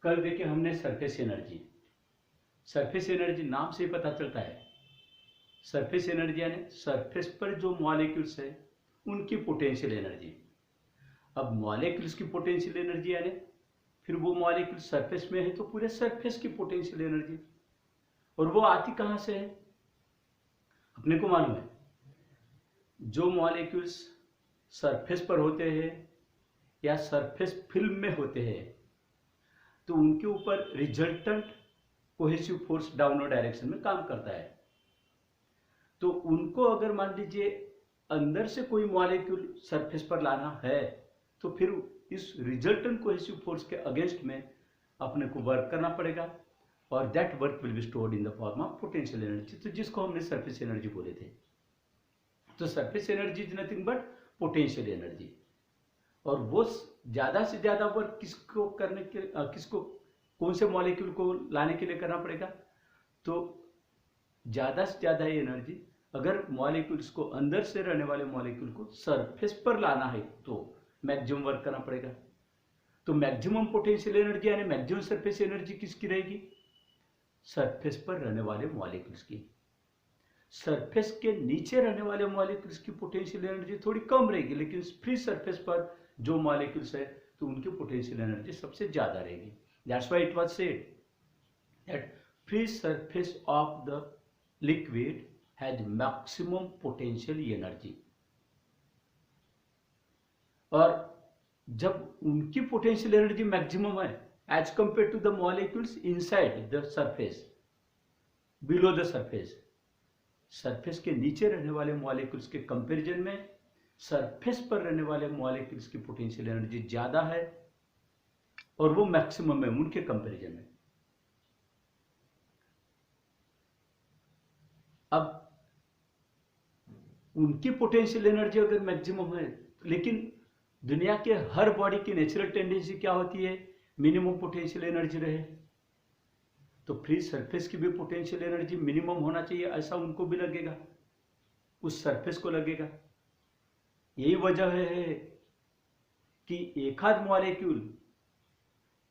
कल देखे हमने सरफेस एनर्जी। सरफेस एनर्जी नाम से ही पता चलता है, सरफेस एनर्जी यानी सरफेस पर जो मॉलिक्यूल्स है उनकी पोटेंशियल एनर्जी। अब मॉलिक्यूल्स की पोटेंशियल एनर्जी यानी फिर वो मॉलिक्यूल सरफेस में है तो पूरे सरफेस की पोटेंशियल एनर्जी, और वो आती कहां से है? अपने को मालूम है, जो मॉलिक्यूल्स सरफेस पर होते हैं या सरफेस फिल्म में होते हैं तो उनके ऊपर resultant cohesive force downward direction में काम करता है। तो उनको अगर मान लीजिए अंदर से कोई मॉलिक्यूल सरफेस पर लाना है तो फिर इस रिजल्टेंट कोहेसिव फोर्स के अगेंस्ट में अपने को वर्क करना पड़ेगा, और that work will be stored in the form of potential energy, तो जिसको हमने सरफेस एनर्जी बोले थे। तो surface energy is nothing but potential energy, और वो ज्यादा से ज्यादा वर्क किसको करने के किसको कौन से मॉलिक्यूल को लाने के लिए करना पड़ेगा? तो ज्यादा से ज्यादा एनर्जी अगर मॉलिक्यूल्स को अंदर से रहने वाले मॉलिक्यूल को सरफेस पर लाना है तो मैक्सिमम वर्क करना पड़ेगा। तो मैक्सिमम पोटेंशियल एनर्जी यानी मैक्सिमम सरफेस एनर्जी किसकी रहेगी? सरफेस पर रहने वाले मॉलिक्यूल्स की। सरफेस के नीचे रहने वाले मॉलिक्यूल्स की पोटेंशियल एनर्जी थोड़ी कम रहेगी, लेकिन फ्री सरफेस पर जो मॉलिक्यूल्स है तो उनकी पोटेंशियल एनर्जी सबसे ज्यादा रहेगी। That's why it was said that free surface of the liquid has maximum potential energy. और जब उनकी पोटेंशियल एनर्जी मैक्सिमम है as compare to the molecules inside the surface, below the surface, surface के नीचे रहने वाले मॉलिक्यूल्स के comparison में सरफेस पर रहने वाले मॉलिक्यूल्स की पोटेंशियल एनर्जी ज्यादा है और वो मैक्सिमम है उनके कंपैरिजन में। अब उनकी पोटेंशियल एनर्जी अगर मैक्सिमम है, लेकिन दुनिया के हर बॉडी की नेचुरल टेंडेंसी क्या होती है? मिनिमम पोटेंशियल एनर्जी रहे। तो फ्री सरफेस की भी पोटेंशियल एनर्जी मिनिमम होना चाहिए, ऐसा उनको भी लगेगा, उस सरफेस को लगेगा। यही वजह है कि एक आध मॉलिक्यूल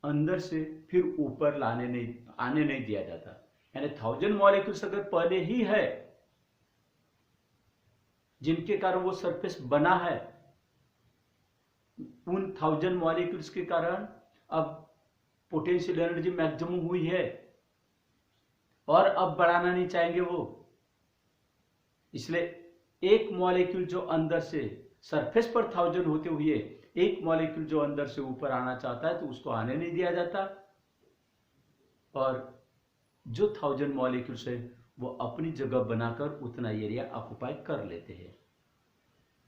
अंदर से फिर ऊपर आने नहीं दिया जाता। यानी 1000 मॉलिक्यूल्स अगर पहले ही है जिनके कारण वो सरफेस बना है, उन 1000 मॉलिक्यूल्स के कारण अब पोटेंशियल एनर्जी मैक्सिमम हुई है और अब बढ़ाना नहीं चाहेंगे वो। इसलिए एक मॉलिक्यूल जो अंदर से सरफेस पर 1000 होते हुए एक मॉलिक्यूल जो अंदर से ऊपर आना चाहता है तो उसको आने नहीं दिया जाता, और जो 1000 मॉलिक्यूल्स है वो अपनी जगह बनाकर उतना एरिया ऑक्युपाई कर लेते हैं।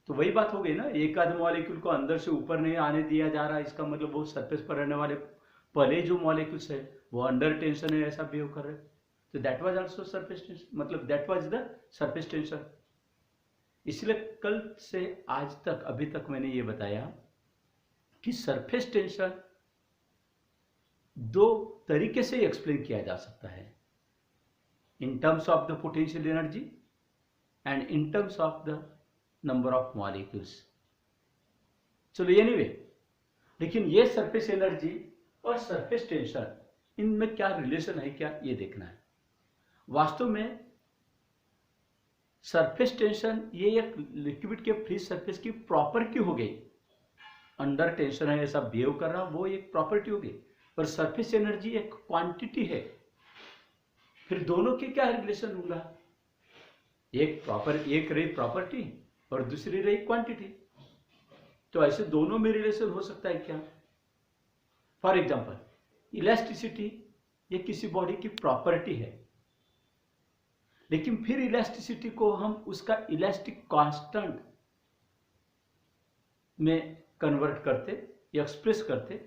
तो वही बात हो गई ना, एक आध मॉलिक्यूल को अंदर से ऊपर नहीं आने दिया जा रहा, इसका मतलब वो सरफेस पर रहने वाले पहले जो मॉलिक्यूल्स है वो अंडर टेंशन है, ऐसा बिहेव कर रहे। तो that was also surface tension, मतलब that was the surface tension. इसलिए कल से आज तक अभी तक मैंने ये बताया कि सरफेस टेंशन दो तरीके से एक्सप्लेन किया जा सकता है, इन terms of the potential energy and in terms of the number of molecules. चलो एनीवे, लेकिन ये सरफेस एनर्जी और सरफेस टेंशन इनमें क्या रिलेशन है, क्या ये देखना है। वास्तव में सरफेस टेंशन ये एक लिक्विड के फ्री सरफेस की प्रॉपर्टी हो गई। अंडर टेंशन है ऐसा बिहेव कर रहा, वो एक प्रॉपर्टी हो गई, और सरफेस एनर्जी एक क्वांटिटी है। फिर दोनों के क्या रिलेशन होगा? एक रही प्रॉपर्टी और दूसरी रही क्वांटिटी। तो ऐसे दोनों में रिलेशन हो सकता है क्या? फॉर एग्जांपल, इलास्टिसिटी ये किसी बॉडी की प्रॉपर्टी है, लेकिन फिर इलास्टिसिटी को हम उसका इलास्टिक कांस्टेंट में कन्वर्ट करते, एक्सप्रेस करते,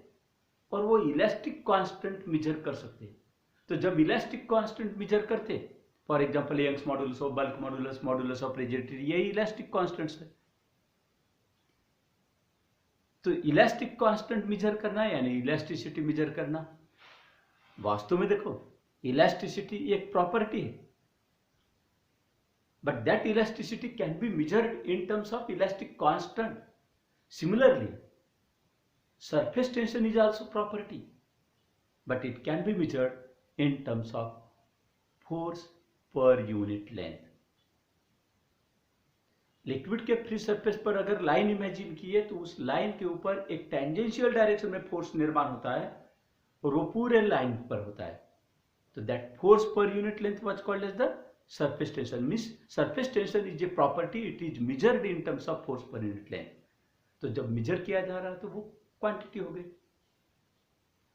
और वो इलास्टिक कांस्टेंट मेजर कर सकते। तो जब इलास्टिक कांस्टेंट मेजर करते, for example Young's modulus of bulk modulus, modulus of rigidity, ये इलास्टिक कांस्टेंट्स है। तो इलास्टिक कांस्टेंट मेजर करना यानी इलास्टिसिटी मेजर करना। वास्तव में देखो, इलास्टिसिटी एक प्रॉपर्टी है, but that elasticity can be measured in terms of elastic constant. Similarly, surface tension is also property, but it can be measured in terms of force per unit length. Liquid के free surface पर अगर line imagine किए तो उस line के ऊपर एक tangential direction में फोर्स निर्माण होता है और वो पूरे लाइन पर होता है. तो that force per unit length was called as the surface tension. Means surface tension is a property, it is measured in terms of force per unit length. तो जब मेजर किया जा रहा है तो वो क्वांटिटी हो गई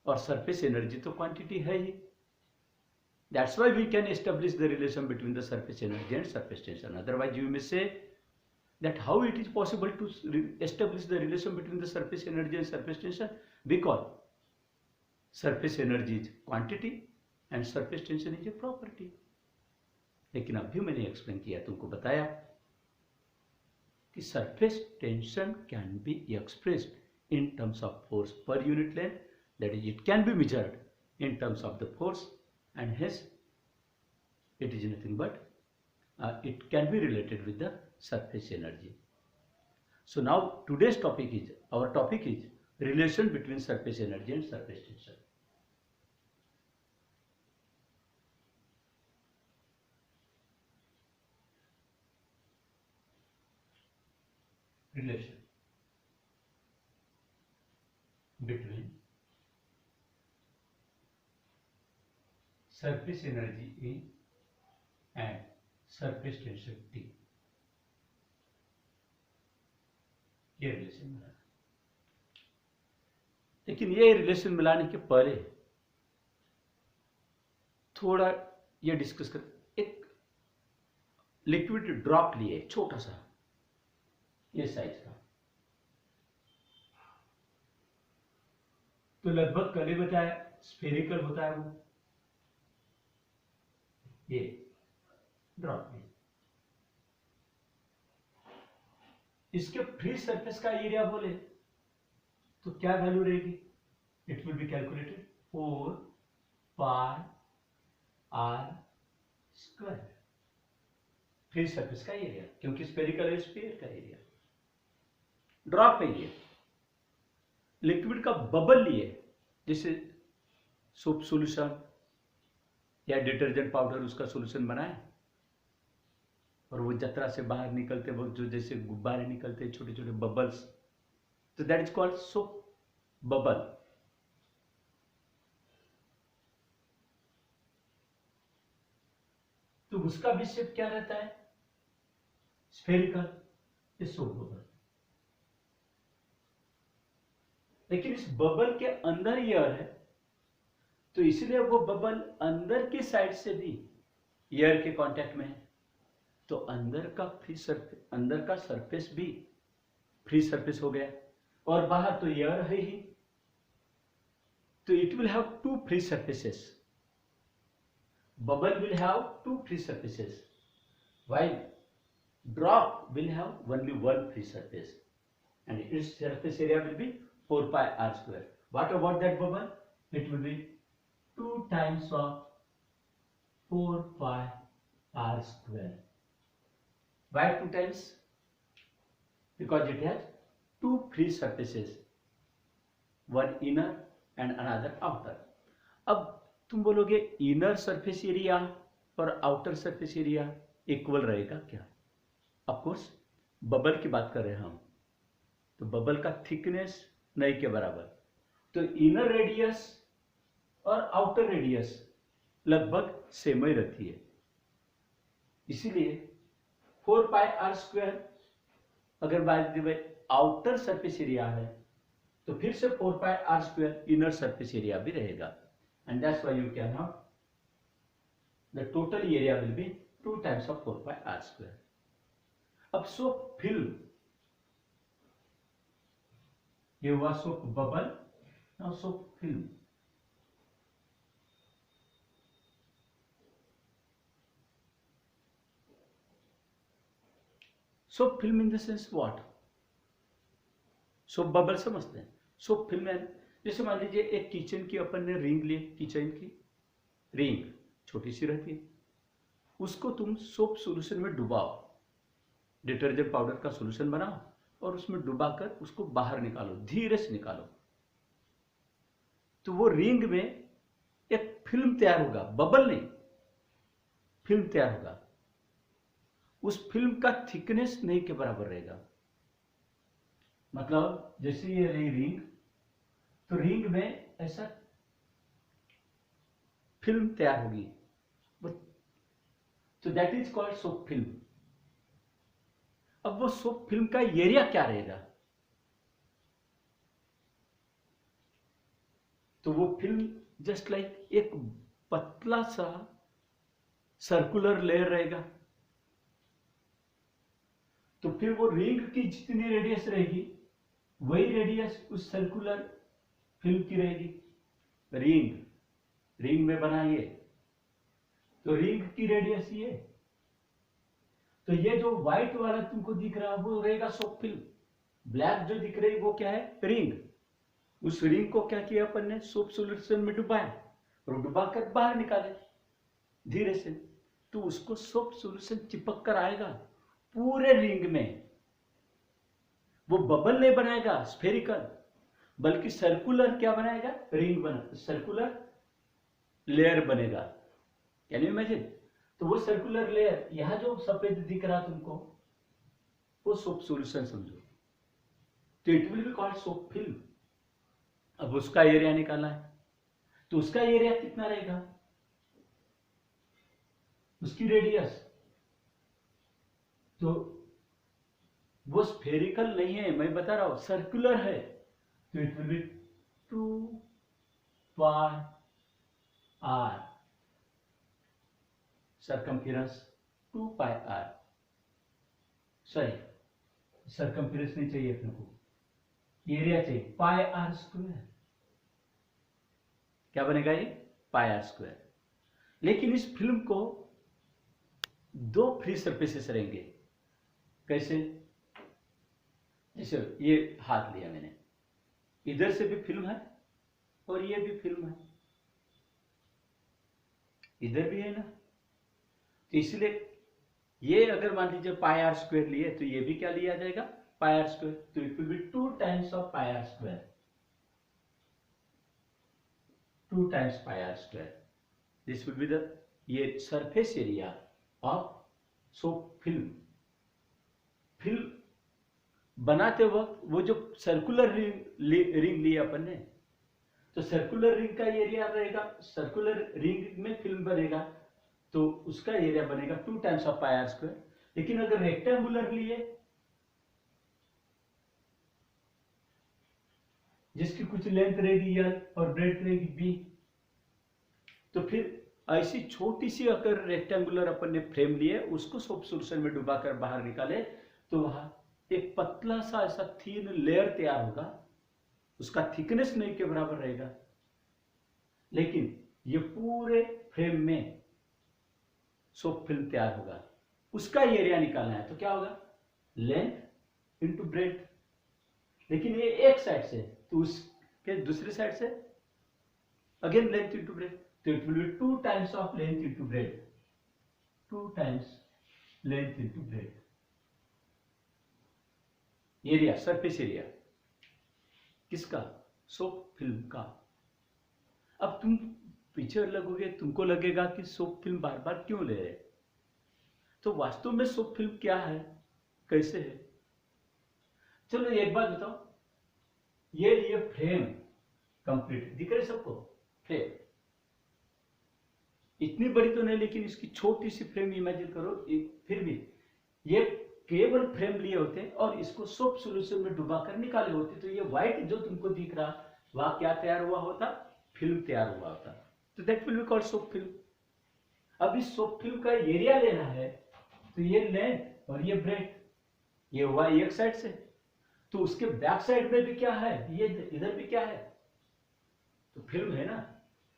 और सरफेस एनर्जी तो क्वांटिटी है ही. That's why we can establish the relation between the surface energy and surface tension. Otherwise you may say that how it is possible to establish the relation between the surface energy and surface tension, because surface energy is quantity and surface tension is a property. लेकिन अभी मैंने explain किया, तुमको बताया कि surface tension can be expressed in terms of force per unit length, that is it can be measured in terms of the force, and hence it is nothing but it can be related with the surface energy. So now today's topic is, our topic is relation between surface energy and surface tension. Relation between surface energy E and surface tension T. ये relation मिलाना. लेकिन ये relation मिलाने के पहले थोड़ा ये discuss कर. एक लिक्विड ड्रॉप लिए छोटा सा, ये साइज का, तो लगभग कल ही बताया स्फेरिकल होता है वो. ये ड्रॉप लिए, इसके फ्री सरफेस का एरिया बोले तो क्या वैल्यू रहेगी? It will be calculated 4 pi are square. Free surface का एरिया, क्योंकि स्फेरिकल है, स्फीयर का एरिया. ड्रॉप एरिया, लिक्विड का बबल लिए, जैसे सोप सॉल्यूशन या डिटर्जेंट पाउडर, उसका सॉल्यूशन बनाए और वो जतरा से बाहर निकलते वक्त जो जैसे गुब्बारे निकलते छोटे छोटे बबल्स, तो that is called soap bubble. तो उसका भी शेप क्या रहता है? स्फेरिकल, इस सोप बबल. लेकिन इस बबल के अंदर एयर है, तो इसलिए वो बबल अंदर की साइड से भी एयर के कांटेक्ट में है, तो अंदर का फ्री सरफेस, अंदर का सरफेस भी फ्री सरफेस हो गया और बाहर तो एयर है ही. तो it will have two free surfaces. Bubble will have two free surfaces, while drop will have only one free surface, and its surface area will be 4 pi r square. What about that bubble? It will be 2 times of 4 pi r square. Why 2 times? Because it has two free surfaces, one inner and another outer. अब तुम बोलोगे inner surface area और outer surface area equal रहेगा क्या? Of course bubble की बात कर रहे हैं हम, तो बबल का थिकनेस नहीं के बराबर, तो इनर रेडियस और आउटर रेडियस लगभग सेम ही रहती है. इसीलिए 4 पाई आर स्क्वायर अगर बात आउटर सरफेस एरिया है तो फिर से 4 pi are square inner surface area भी रहेगा, and that's why you can have the total area will be 2 times of 4 pi are square. अब सोप फिल्म, ये हुआ soap bubble, now soap film. Soap film in the sense what? Soap bubble समझते हैं. Soap film है, जैसे मान लीजिए एक किचन की अपन ने रिंग ली, किचन की रिंग छोटी सी रहती है, उसको तुम सोप सॉल्यूशन में डुबाओ, डिटर्जेंट पाउडर का सॉल्यूशन बनाओ और उसमें डुबाकर उसको बाहर निकालो, धीरे से निकालो, तो वो रिंग में एक फिल्म तैयार होगा, बबल नहीं, फिल्म तैयार होगा। उस फिल्म का थिकनेस नहीं के बराबर रहेगा। मतलब जैसे ये रही रिंग, तो रिंग में ऐसा फिल्म तैयार होगी, तो that is called soap film. अब वो सोप फिल्म का एरिया क्या रहेगा? तो वो फिल्म जस्ट लाइक एक पतला सा सर्कुलर लेयर रहेगा। तो फिर वो रिंग की जितनी रेडियस रहेगी वही रेडियस उस सर्कुलर फिल्म की रहेगी। रिंग में बना ये, तो रिंग की रेडियस ये, तो ये जो व्हाइट वाला तुमको दिख रहा है वो रहेगा सोप फिल्म। ब्लैक जो दिख रही वो क्या है? रिंग। उस रिंग को क्या किया अपन ने? सोप सॉल्यूशन में डुबाया और डुबा कर बाहर निकाले धीरे से, तो उसको सोप सॉल्यूशन चिपक कर आएगा पूरे रिंग में। वो बबल नहीं बनाएगा स्फेरिकल, बल्कि सर्कुलर क्या बनाएगा? रिंग बना, सर्कुलर लेयर बनेगा। Can you imagine? तो वो सर्कुलर लेयर, यहां जो सफेद दिख रहा तुमको, वो सोप सॉल्यूशन समझो, तो it will be called soap film. अब उसका एरिया निकालना है, तो उसका एरिया कितना रहेगा? उसकी रेडियस, तो वो स्फेरिकल नहीं है, मैं बता रहा हूं सर्कुलर है, तो it will be 2 pi r, circumference 2 pi r. Sorry, circumference नहीं चाहिए अपने को, एरिया चाहिए पाई आर स्क्वायर। क्या बनेगा ये? पाई आर स्क्वायर। लेकिन इस फिल्म को दो फ्री सरफेसेस रहेंगे। कैसे? जैसे ये हाथ लिया मैंने, इधर से भी फिल्म है और ये भी फिल्म है, इधर भी है ना, तो इसलिए ये अगर मान लीजिए पाई आर स्क्वायर लिए, तो ये भी क्या लिया जाएगा? Pi are square. तो it will be 2 times of pi are square, 2 times pi are square. This will be the ये surface area of soap film. Film बनाते वक्त वो जो सर्कुलर रिंग लिए अपन ने, तो सर्कुलर रिंग का एरिया रहेगा, सर्कुलर रिंग में फिल्म बनेगा, तो उसका एरिया बनेगा 2 times of pi are square. लेकिन अगर रेक्टेंगुलर लिए, जिसकी कुछ लेंथ रहेगी एल और ब्रेड्थ रहेगी बी, तो फिर ऐसी छोटी सी अगर रेक्टेंगुलर अपन ने फ्रेम लिए, उसको सोप सॉल्यूशन में डुबाकर बाहर निकाले, तो वहां एक पतला सा ऐसा थीन लेयर तैयार होगा। उसका थिकनेस नहीं के बराबर रहेगा, लेकिन ये पूरे फ्रेम में सोप फिल्म तैयार होगा। उसका एरिया निकालना है, तो क्या होगा? Length into breadth. लेकिन ये एक साइड से, तो उसके दूसरी साइड से अगेन लेंथ इंटू ब्रेड्थ, तो it will be 2 times of length into breadth, 2 times length into breadth. Area, surface area किसका? सोप फिल्म का। अब तुम पीछे लगोगे, तुमको लगेगा कि सोप फिल्म बार बार क्यों ले रहे, तो वास्तव में सोप फिल्म क्या है, कैसे है? चलो एक बात बताओ, ये फ्रेम कंप्लीट दिख रहे सबको? फ्रेम इतनी बड़ी तो नहीं, लेकिन इसकी छोटी सी फ्रेम इमेजिन करो। फिर भी ये केवल फ्रेम लिए होते और इसको सोप सॉल्यूशन में डुबाकर निकाले होते, तो ये व्हाइट जो तुमको दिख रहा, वह क्या तैयार हुआ होता? फिल्म तैयार हुआ होता। तो that will be called soap film. अब इस सोप फिल्म का एरिया लेना है, तो ये लेंथ और ये ब्रेड्थ, ये हुआ एक साइड से, तो उसके बैक साइड में भी क्या है? ये इधर भी क्या है? तो फिल्म है ना,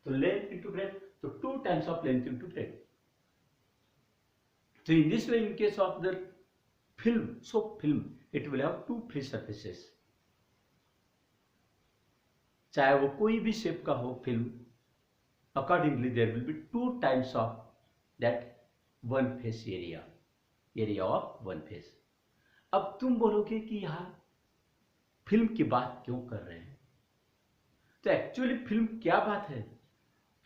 तो लेंथ इंटू ब्रेड्थ, तो 2 times of length into breadth. So in this way, in case of the film, soap film, it will have 2 free surfaces. चाहे वो कोई भी शेप का हो film, accordingly there will be 2 times of that one face area, area of one face. अब तुम बोलोगे कि यहाँ फिल्म की बात क्यों कर रहे हैं? तो एक्चुअली फिल्म क्या बात है?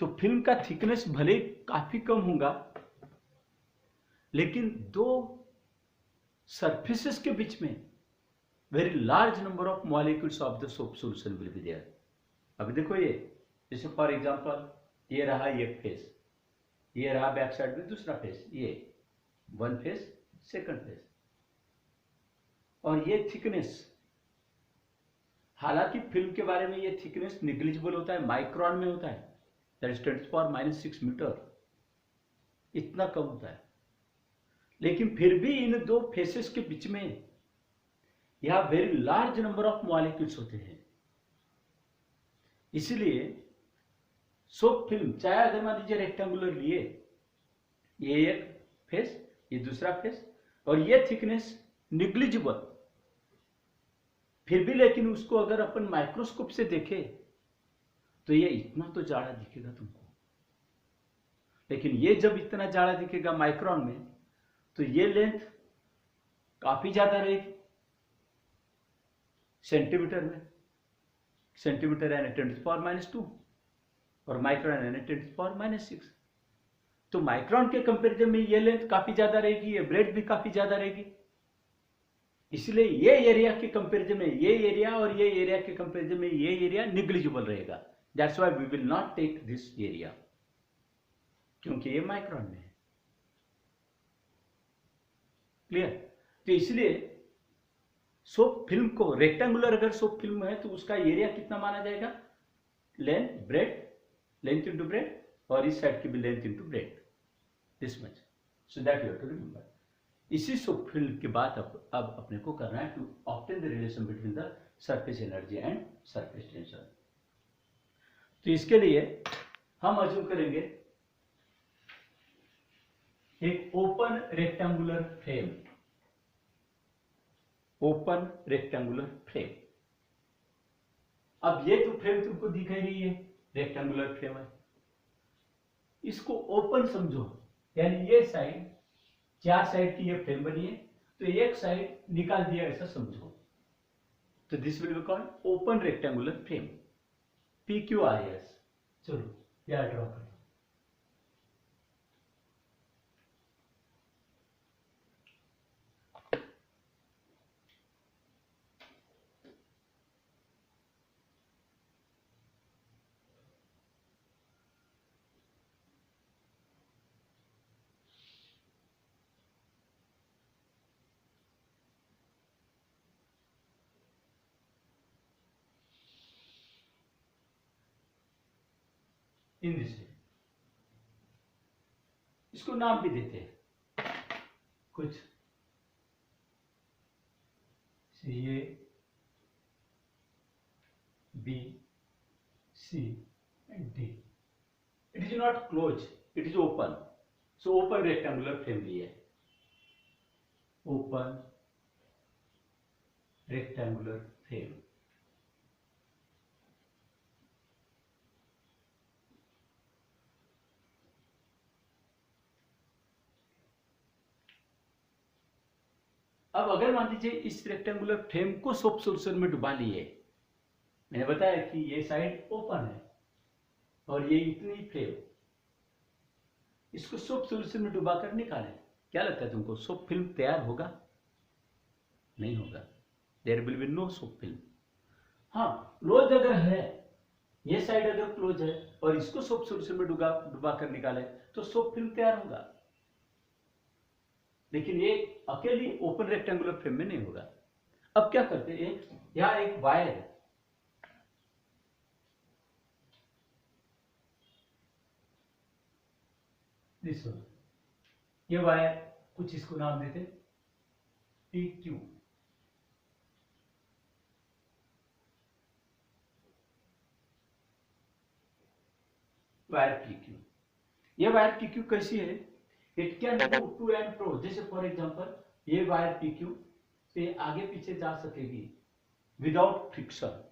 तो फिल्म का थिकनेस भले काफी कम होगा, लेकिन दो सरफेसेस के बीच में very large number of molecules of the soap solution will be there. अभी देखो ये, जैसे फॉर एग्जांपल ये रहा एक फेस, ये रहा बैक साइड में दूसरा फेस, ये वन फेस सेकंड फेस, और ये थिकनेस, हालांकि फिल्म के बारे में ये थिकनेस निग्लिजिबल होता है, माइक्रोन में होता है, दैट इज 10⁻⁻⁶ मीटर, इतना कम होता है। लेकिन फिर भी इन दो फेसेस के बीच में यह very large number of molecules होते हैं। इसलिए सोप फिल्म, चाहे अगर मान लीजिए रेक्टेंगुलर लिए, ये एक फेस, ये दूसरा फेस, और ये थिकनेस निग्लिजिबल, फिर भी लेकिन उसको अगर अपन माइक्रोस्कोप से देखें तो ये इतना तो जाड़ा दिखेगा तुमको। लेकिन ये जब इतना जाड़ा दिखेगा माइक्रोन में, तो ये लेंथ काफी ज्यादा रहेगी सेंटीमीटर में, सेंटीमीटर यानी 10⁻², और माइक्रोन यानी 10⁻⁶। तो माइक्रोन के कंपैरिजन में ये लेंथ काफी ज्यादा रहेगी, ये ब्रेड भी काफी ज्यादा रहेगी। इसलिए ये एरिया के कंपैरिजन में ये एरिया, और ये एरिया के कंपैरिजन में ये एरिया निग्लिजिबल रहेगा। That's why we will not take this area, क्योंकि ये माइक्रोन में है। क्लियर? तो इसलिए सोप फिल्म को, रेक्टेंगुलर अगर सोप फिल्म है तो उसका एरिया कितना माना जाएगा? Length, breadth, length into breadth, और इस साइड की भी length into breadth, this much. So that you have to remember. इसी सोप फिल्म के बाद अब अपने को करना है to obtain the relation between the surface energy and surface tension. तो इसके लिए हम अज्यूम करेंगे एक open rectangular frame, open rectangular frame. अब ये तो फ्रेम तुमको दिख ही रही है, रेक्टेंगुलर फ्रेम है, इसको ओपन समझो, यानी ये साइड, चार साइड की ये फ्रेम बनी है, तो एक साइड निकाल दिया ऐसा समझो, तो this will be called open rectangular frame, PQRS। चलो यह ड्रॉ करो। इन दिस वे, इसको नाम भी देते हैं कुछ, A, B, C and D. It is not closed, it is open. So open rectangular frame भी है, open rectangular frame। अब अगर मान लीजिए इस रेक्टेंगुलर फ्रेम को सोप सॉल्यूशन में डुबा लिए, मैंने बताया कि ये साइड ओपन है और ये इतनी फ्रेम, इसको सोप सॉल्यूशन में डुबा कर निकालें, क्या लगता है तुमको सोप फिल्म तैयार होगा? नहीं होगा, there will be no soap film. हाँ, क्लोज अगर है, ये साइड अगर क्लोज है और इसको सोप सॉल्यूशन में डुबा कर निकाले तो सोप फिल्म तैयार होगा, लेकिन ये अकेली ओपन रेक्टेंगुलर फ्रेम में नहीं होगा। अब क्या करते हैं, यहां एक वायर है, दिस वन, ये वायर कुछ इसको नाम देते PQ। वायर PQ, ये वायर PQ कैसी है? It can move to and fro. जैसे फॉर एग्जांपल ये वायर PQ से आगे पीछे जा सकेगी विदाउट फ्रिक्शन।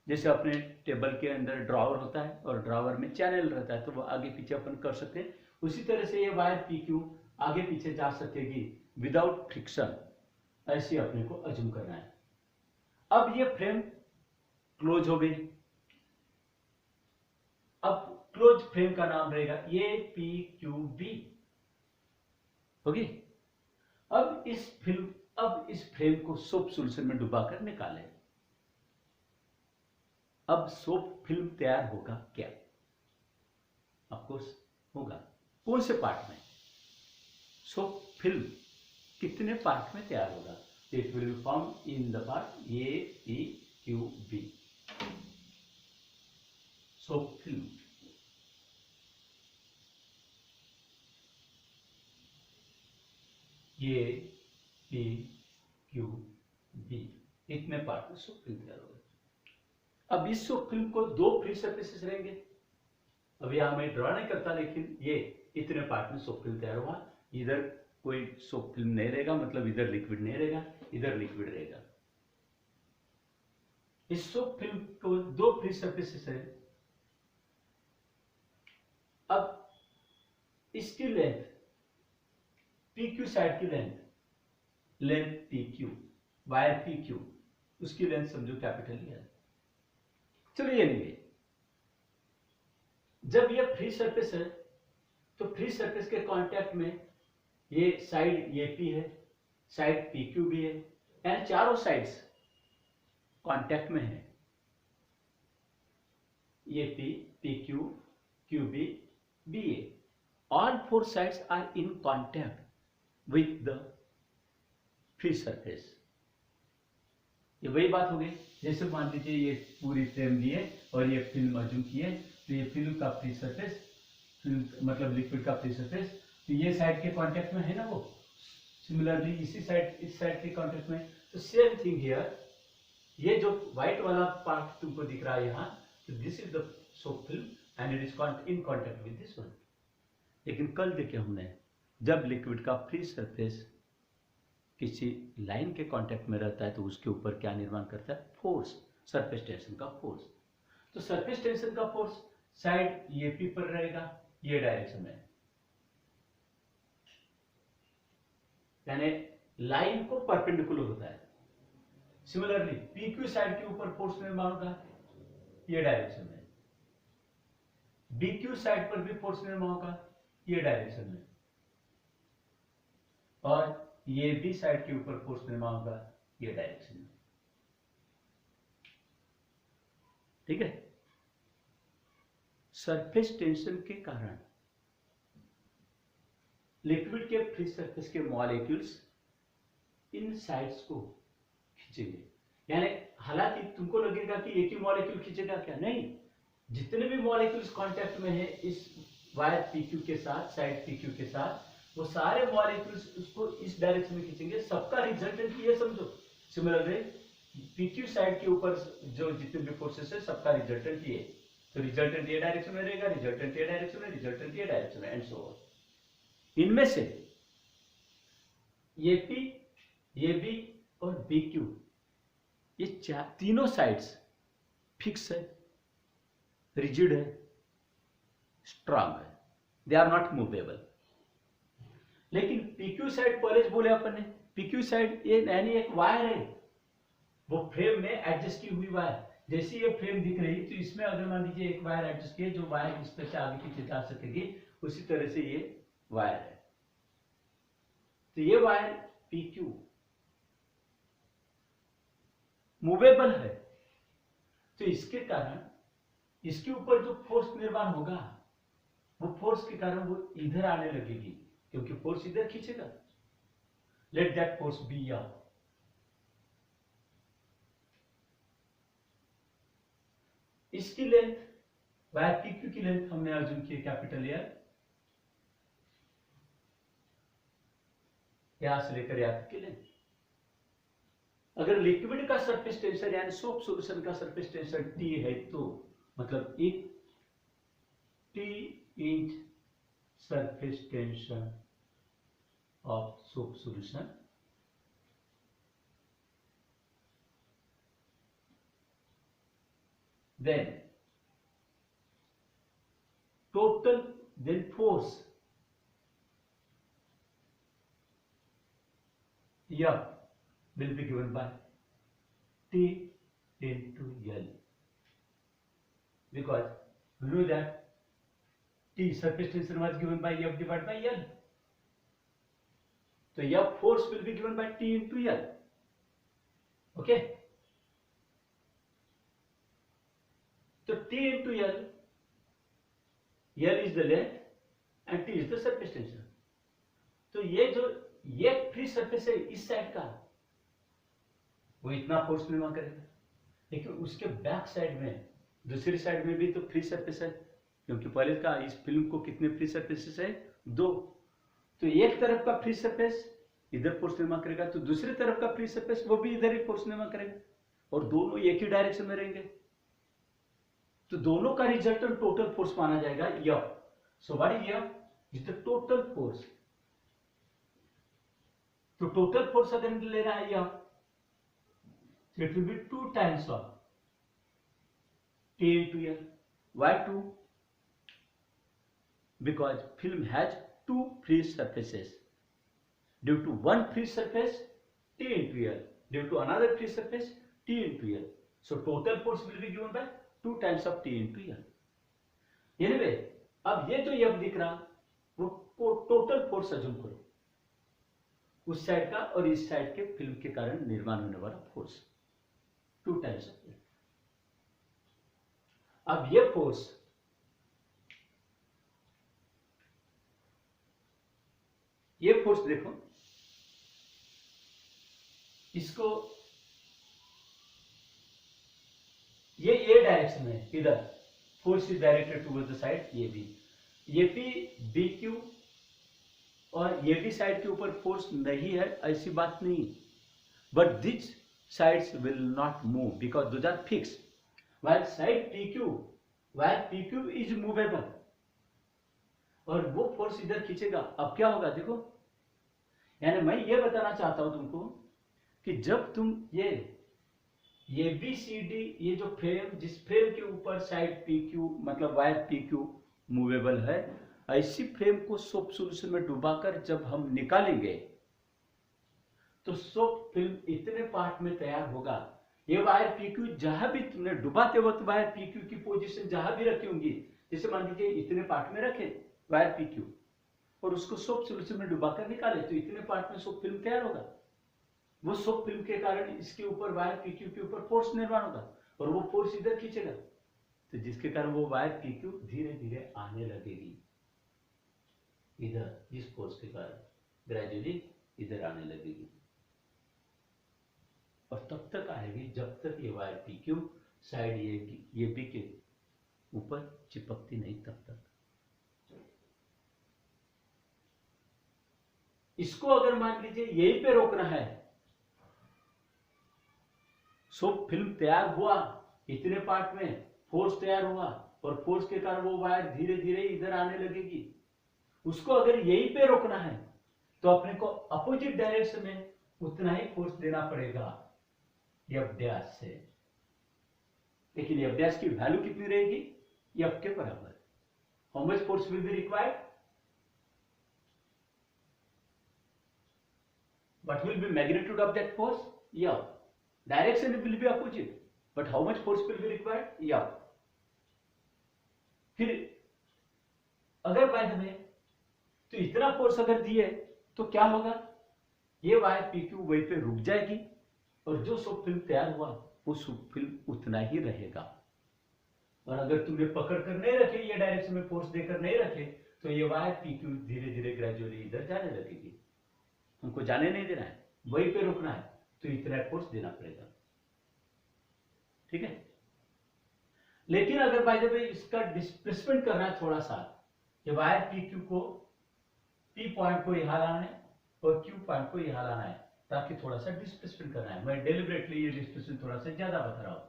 जैसे अपने टेबल के अंदर ड्रॉवर होता है और ड्रॉवर में चैनल रहता है, तो वो आगे पीछे अपन कर सकते हैं, उसी तरह से ये वायर PQ आगे पीछे जा सकेगी विदाउट फ्रिक्शन। ऐसे अपने को अज्यूम करना है। अब ये फ्रेम क्लोज हो गई, अब क्लोज फ्रेम का नाम रहेगा APQB। होगी। अब इस फ्रेम को सोप सॉल्यूशन में डुबाकर निकालें। अब सोप फिल्म तैयार होगा क्या? ऑफकोर्स होगा। कौन से पार्ट में? सोप फिल्म कितने पार्ट में तैयार होगा? It will B form in the part APQB। Soap film APQB इतने पार्ट में सोप फिल्म तैयार होगा। अब इस सोप फिल्म को दो फ्री सरफेसेस रहेंगे। अब यहां मैं ड्रॉ नहीं करता, लेकिन ये इतने पार्ट में सोप फिल्म तैयार हुआ। इधर कोई सोप फिल्म नहीं रहेगा, मतलब इधर लिक्विड नहीं रहेगा, इधर लिक्विड रहेगा। इस सोप फिल्म को दो फ्री सरफेसेस है। अब इसकी लेंथ PQ साइड की लेंथ PQ, वायर PQ, उसकी लेंथ समझो कैपिटल है। चलो ये नहीं, जब ये फ्री सरफेस है तो फ्री सरफेस के कांटेक्ट में ये साइड AP है, साइड PQ भी है, यानी चारों साइड्स कांटेक्ट में है। AP, PQ, QB, BA, all four sides are in contact with the free surface। ये वही बात हो गई, जैसे मान लीजिए ये पूरी फ्रेम लिए और ये फिल्म अज्यूम किए, तो ये फिल्म का फ्री सरफेस, फिल्म मतलब लिक्विड का फ्री सरफेस, तो ये साइड के कांटेक्ट में है ना, वो सिमिलरली इसी साइड, इस साइड के कांटेक्ट में। तो सेम थिंग हियर, ये जो व्हाइट वाला पार्ट तुमको दिख रहा है यहाँ, तो this is the soap film and it is in contact with this one. लेकिन कल देखे हमने, जब लिक्विड का फ्री सरफेस किसी लाइन के कांटेक्ट में रहता है तो उसके ऊपर क्या निर्माण करता है? फोर्स, सरफेस टेंशन का फोर्स। तो सरफेस टेंशन का फोर्स साइड AP पर रहेगा, ये डायरेक्शन में, यानी लाइन को परपेंडिकुलर होता है। सिमिलरली PQ साइड के ऊपर फोर्स निर्माण होगा, ये डायरेक्शन में। BQ साइड पर भी फोर्स निर्माण होगा, ये डायरेक्शन में। और ये भी साइड के ऊपर फोर्स निर्माण होगा, ये डायरेक्शन में। ठीक है। सरफेस टेंशन के कारण लिक्विड के फ्री सरफेस के मॉलिक्यूल्स इन साइड्स को खींचेंगे। यानी हालांकि तुमको लगेगा कि एक ही मॉलिक्यूल खींचेगा, क्या? नहीं, जितने भी मॉलिक्यूल्स कांटेक्ट में है इस वायर PQ के साथ, साइड PQ के साथ, वो सारे मॉलिक्यूल्स उसको इस डायरेक्शन में खींचेंगे। सबका रिजल्टेंट ये समझो। सिमिलरली PQ साइड के ऊपर जो जितने भी फोर्सेस है, सबका रिजल्टेंट ये, तो रिजल्टेंट ये डायरेक्शन में रहेगा, रिजल्टेंट ये डायरेक्शन में, रिजल्टेंट ये डायरेक्शन में, एंड सो ऑन। इनमें से AP, AB और BQ, ये तीनों साइड्स फिक्स है, रिजिड है, स्ट्रांग है, दे आर नॉट मूवेबल। लेकिन PQ साइड पहले बोले अपन ने, PQ साइड ये यानी एक वायर है, वो फ्रेम में एडजस्ट की हुई वायर। जैसे ये फ्रेम दिख रही, तो इसमें अगर मान लीजिए एक वायर एडजस्ट किए, जो वायर इस पर से आगे पीछे जा सकेगी, उसी तरह से ये वायर है। तो ये वायर PQ मूवेबल है, तो इसके कारण इसके ऊपर जो फोर्स निर्माण होगा, वो फोर्स के कारण वो इधर आने लगेगी, क्योंकि फोर्स इधर खींचेगा। लेट दैट फोर्स बी या इसकी लेंथ, वायर PQ की लेंथ हमने अज्यूम की कैपिटल एयर, यहां से लेकर यहां तक की लेंथ। अगर लिक्विड का सरफेस टेंशन यानी सोप सॉल्यूशन का सरफेस टेंशन T है, तो मतलब एक T inch surface tension of soap solution, then total force F will be given by T into L, because You know that T surface tension was given by F divided by L. So F force will be given by T into L. Okay. So T into L, L is the length and T is the surface tension. तो ये free surface है इस side का, वो इतना force निर्माण करेगा, लेकिन उसके बैक साइड में, दूसरी साइड में भी तो फ्री सरफेस है, क्योंकि पहले का इस फिल्म को कितने फ्री सरफेसेस है, 2। तो एक तरफ का फ्री सरफेस इधर फोर्स निर्माण करेगा, तो दूसरी तरफ का फ्री सरफेस वो भी इधर ही फोर्स निर्माण करेगा, और दोनों एक ही डायरेक्शन में रहेंगे, तो दोनों का रिजल्टेंट टोटल फोर्स माना जाएगा F. So what is F? Is the total force. तो टोटल फोर्स अगर ले रहा है F, it will be 2 times of T into L. Why 2? Because film has 2 free surfaces. Due to one free surface, T into L. Due to another free surface, T into L. So total force will be given by 2 times of T into L. Anyway, अब ये जो F दिख रहा वो total force assume करो, उस side का और इस साइड के फिल्म के कारण निर्माण होने वाला फोर्स 2 टाइम्स ऑफ L. अब ये फोर्स देखो, इसको ये डायरेक्शन है, इधर force is directed towards the side ये पी बी क्यू, और ये भी साइड के ऊपर फोर्स नहीं है ऐसी बात नहीं, but this sides will not move because those are fix, while side P Q is movable, और वो फोर्स इधर खींचेगा. अब क्या होगा देखो, यानी मैं ये बताना चाहता हूं तुमको कि जब तुम ये बी सी डी, ये जो फ्रेम, जिस फ्रेम के ऊपर साइड पी क्यू मतलब वायर पी क्यू मूवेबल है, ऐसी फ्रेम को सोप सॉल्यूशन में डुबाकर जब हम निकालेंगे तो सोप फिल्म इतने पार्ट में तैयार होगा, ये वायर पी क्यू जहां भी तुमने डुबाते वक्त वायर पी क्यू की पोजीशन जहां भी रखी होंगी, जैसे मान लीजिए इतने पार्ट में रखे वायर पी क्यू और उसको सोप सॉल्यूशन में डुबाकर निकाले, तो इतने पार्ट में सोप फिल्म तैयार होगा. वो सोप फिल्म के कारण इसके ऊपर वायर पी क्यू के ऊपर फोर्स निर्माण होगा, और वो फोर्स इधर खींचेगा, तो जिसके कारण वो वायर पी क्यू धीरे धीरे आने लगेगी इधर, इस फोर्स के कारण ग्रेजुअली इधर आने लगेगी, और तब तक आएगी जब तक ये वायर पी क्यू साइड ये बी के ऊपर चिपकती नहीं, तब तक. इसको अगर मान लीजिए यहीं पे रोकना है, सोप फिल्म तैयार हुआ, इतने पार्ट में फोर्स तैयार हुआ, और फोर्स के कारण वो वायर धीरे धीरे इधर आने लगेगी, उसको अगर यहीं पे रोकना है तो अपने को अपोजिट डायरेक्शन में उतना ही फोर्स देना पड़ेगा एफ डैश से, लेकिन एफ डैश की वैल्यू कितनी रहेगी, एफ के बराबर. How much force will be required, what will be magnitude of that force, F. Direction will be opposite, but how much force will be required, F. फिर अगर by the way तो इतना force अगर दिए तो क्या होगा, ये वायर पी क्यू वहीं पे रुक जाएगी, और जो सोप फिल्म तैयार हुआ वो सोप फिल्म उतना ही रहेगा. और अगर तुमने पकड़ कर नहीं रखे, ये डायरेक्शन में फोर्स देकर नहीं रखे, तो ये वायर पी क्यू धीरे धीरे ग्रेजुअली इधर जाने लगेगी. हमको जाने नहीं देना है, वहीं पे रुकना है, तो इतना फोर्स देना पड़ेगा. ठीक है. लेकिन अगर बाय द वे इसका डिस्प्लेसमेंट करना है थोड़ा सा, ये वायर पी क्यू को, पी पॉइंट को यहां लाना है और क्यू पॉइंट को यहां लाना है, ताकि थोड़ा सा डिस्प्लेसमेंट करना है. मैं डेलिबरेटली ये डिस्प्लेसमेंट थोड़ा सा ज्यादा बता रहा हूं.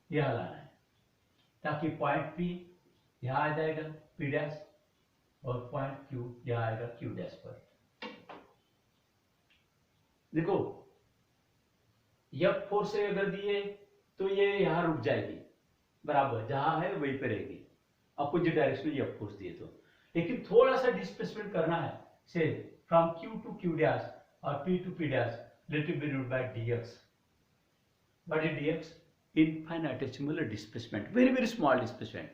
यहां लाना है ताकि पॉइंट पी यहां आ जाएगा पी डैश, और पॉइंट क्यू यहां आएगा क्यू डैश पर. देखो एफ फोर्स से अगर दिए तो ये यहां रुक जाएगी, बराबर जहां है वहीं पे रहेगी, अपोजिट डायरेक्शन में एफ फोर्स दिए तो. लेकिन थोड़ा सा डिस्प्लेसमेंट करना है, say from Q to Q dash और P to P dash, let it be denoted by dx. What is dx? Infinitesimal displacement, very very small displacement.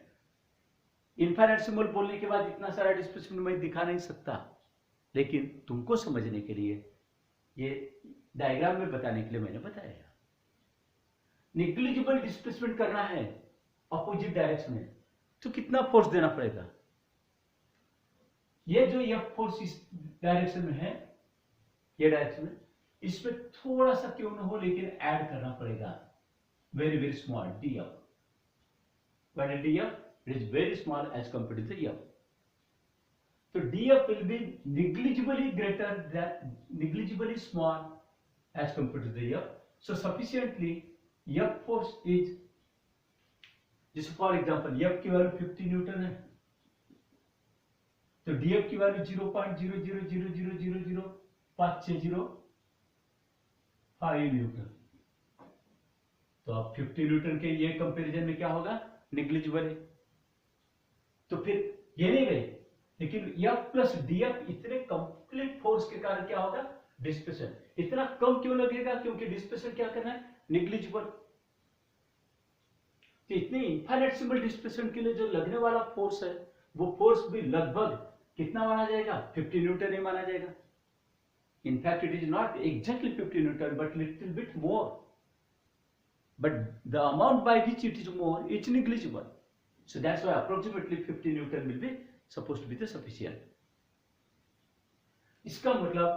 इनफाइनेटिसिमल बोलने के बाद इतना सारा डिस्प्लेसमेंट मैं दिखा नहीं सकता, लेकिन तुमको समझने के लिए ये डायग्राम में बताने के लिए मैंने बताया। निग्लिजिबल डिस्प्लेसमेंट करना है अपोजिट डायरेक्शन में, तो कितना फोर्स देना पड़ेगा? ये जो F फोर्स इस डायरेक्शन में है, ये डायरेक्शन में, इसमें थोड़ा सा क्यों न हो लेकिन ऐड करना पड़ेगा, very very small df. What is df? It is very small as compared to the f. So df will be negligibly small as compared to the f. So sufficiently f force is, जैसे for example f की value 50 Newton है, तो df की value 0.000000560 Newton. तो अब 50 Newton के ये comparison में क्या होगा? निग्लिजिबल है। तो फिर ये नहीं गए, लेकिन F प्लस df इतने कंप्लीट फोर्स के कारण क्या होगा? डिस्प्लेसमेंट इतना कम क्यों लगेगा? क्योंकि डिस्प्लेसमेंट क्या करना है? निग्लिजिबल। तो इतने इनफाइनेटिसिमल डिस्प्लेसमेंट के लिए जो लगने वाला फोर्स है, वो फोर्स भी लगभग कितना माना जाएगा? 50 न्यूटन ही माना जाएगा। In fact it is not exactly 50 Newton but little bit more, but the amount by which it is more, it's negligible. So that's why approximately 50 Newton will be supposed to be the sufficient. इसका मतलब